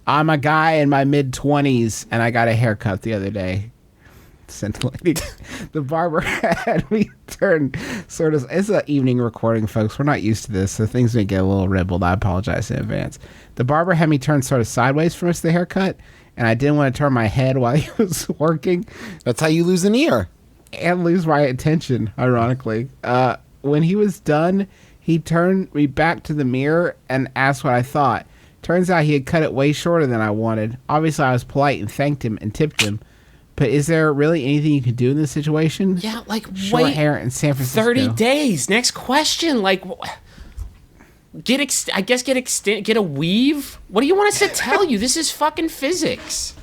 I'm a guy in my mid-20s, and I got a haircut the other day. Scintillating. The barber had me turn sort of... It's an evening recording, folks. We're not used to this, so things may get a little ribbled. I apologize in advance. The barber had me turn sort of sideways for most of the haircut, and I didn't want to turn my head while he was working. That's how you lose an ear. And lose my attention, ironically. When he was done, he turned me back to the mirror and asked what I thought. Turns out he had cut it way shorter than I wanted. Obviously, I was polite and thanked him and tipped him. But is there really anything you can do in this situation? Yeah, like, short hair in San Francisco. 30 days. Next question. Like, get a weave? What do you want us to tell you? This is fucking physics.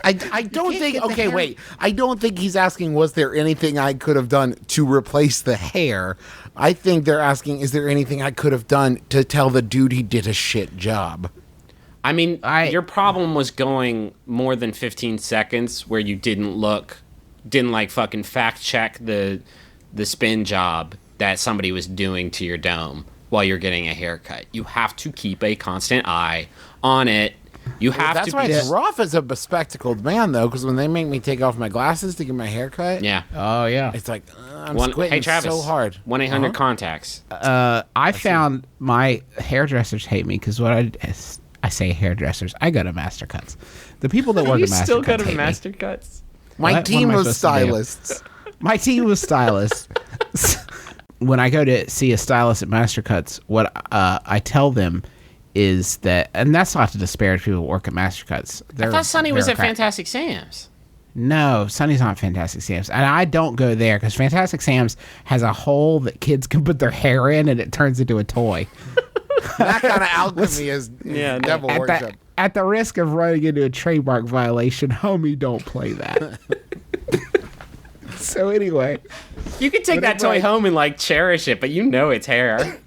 I don't think... Okay, wait. I don't think he's asking, was there anything I could have done to replace the hair? I think they're asking, is there anything I could have done to tell the dude he did a shit job? I mean, your problem was going more than 15 seconds where you didn't like fucking fact check the spin job that somebody was doing to your dome while you're getting a haircut. You have to keep a constant eye on it. You have That's to. why it's rough as a bespectacled man, though, because when they make me take off my glasses to get my haircut, Yeah. Oh, yeah. it's like I'm squinting Hey, Travis, so hard. 1-800-CONTACTS. I found my hairdressers hate me because I say hairdressers. I go to Master Cuts. The people that work at Master Cuts still go to hate me. Master Cuts? My What team am I was supposed to do? stylists. My team was stylists. When I go to see a stylist at Master Cuts, what I tell them is that, and that's not to disparage people who work at Master Cuts. I thought Sonny was at bureaucrat. Fantastic Sam's. No, Sonny's not Fantastic Sam's. And I don't go there because Fantastic Sam's has a hole that kids can put their hair in and it turns into a toy. That kind of alchemy is devil At worship. at the risk of running into a trademark violation, homie, don't play that. So anyway, You could take that toy home and like cherish it, but you know it's hair.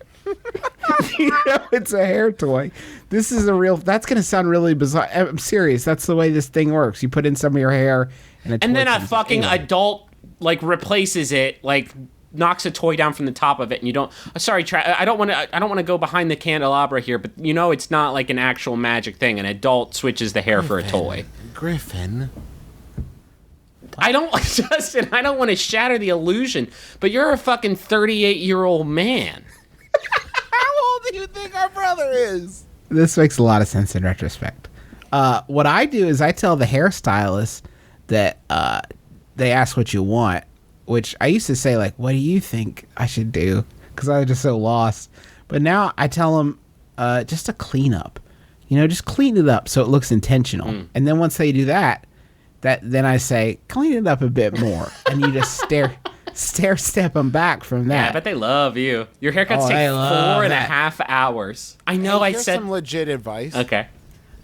you know it's a hair toy. This is a real... That's going to sound really bizarre. I'm serious. That's the way this thing works. You put in some of your hair and And then a fucking adult like replaces it, like knocks a toy down from the top of it, and you don't. Sorry, I don't want to go behind the candelabra here, but you know it's not like an actual magic thing. An adult switches the hair for a toy. Griffin. I don't, Justin. I don't want to shatter the illusion, but you're a fucking 38-year-old man. How old do you think our brother is? This makes a lot of sense in retrospect. What I do is I tell the hairstylist that they ask what you want, which I used to say, like, what do you think I should do? Because I was just so lost. But now I tell them just a cleanup. You know, just clean it up so it looks intentional. And then once they do that, then I say, clean it up a bit more. And you just step them back from that. Yeah, I bet they love you. Your haircuts take 4.5 hours. I know. Here's some legit advice. Okay.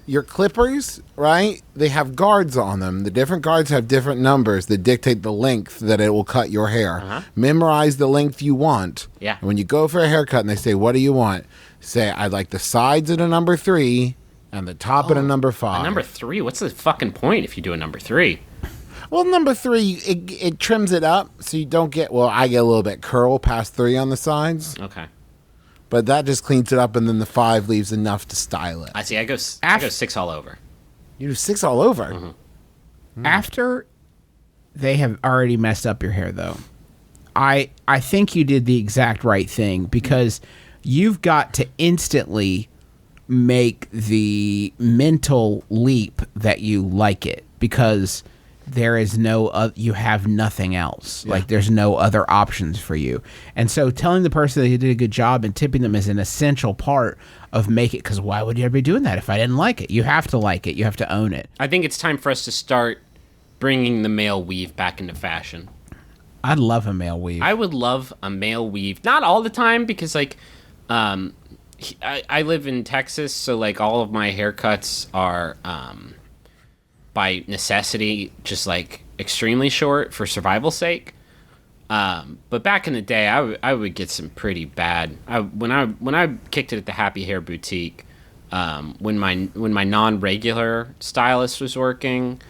Your clippers, right? They have guards on them. The different guards have different numbers that dictate the length that it will cut your hair. Memorize the length you want. Yeah. And when you go for a haircut and they say, what do you want? Say, I'd like the sides at a number 3 and the top at a number 5. A number 3? What's the fucking point if you do a number 3? Well, number 3, it trims it up so you don't get, I get a little bit curl past 3 on the sides. Okay. But that just cleans it up, and then the 5 leaves enough to style it. I see. I go 6 all over. You do 6 all over? After they have already messed up your hair, though, I think you did the exact right thing because you've got to instantly make the mental leap that you like it because there is you have nothing else. Like there's no other options for you. And so telling the person that you did a good job and tipping them is an essential part of make it, because why would you ever be doing that if I didn't like it? You have to like it. You have to own it. I think it's time for us to start bringing the male weave back into fashion. I'd love a male weave. I would love a male weave. Not all the time because like I live in Texas, so like all of my haircuts are by necessity, just like extremely short for survival's sake. But back in the day, I would get some pretty bad. When I kicked it at the Happy Hair Boutique, when my non-regular stylist was working,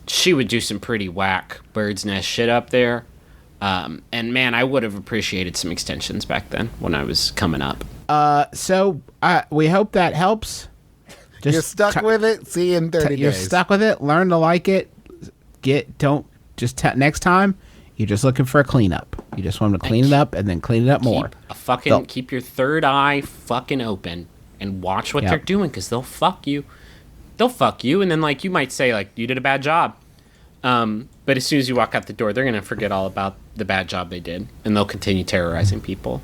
she would do some pretty whack bird's nest shit up there. And man, I would have appreciated some extensions back then when I was coming up. So we hope that helps. You're stuck with it. See you in 30 You're days. stuck with it. Learn to like it. Next time. You're just looking for a cleanup. You just want them to clean it up and then clean it up more. Keep your third eye fucking open and watch what they're doing, because they'll fuck you. They'll fuck you, and then like you might say like you did a bad job. But as soon as you walk out the door, they're gonna forget all about the bad job they did, and they'll continue terrorizing people.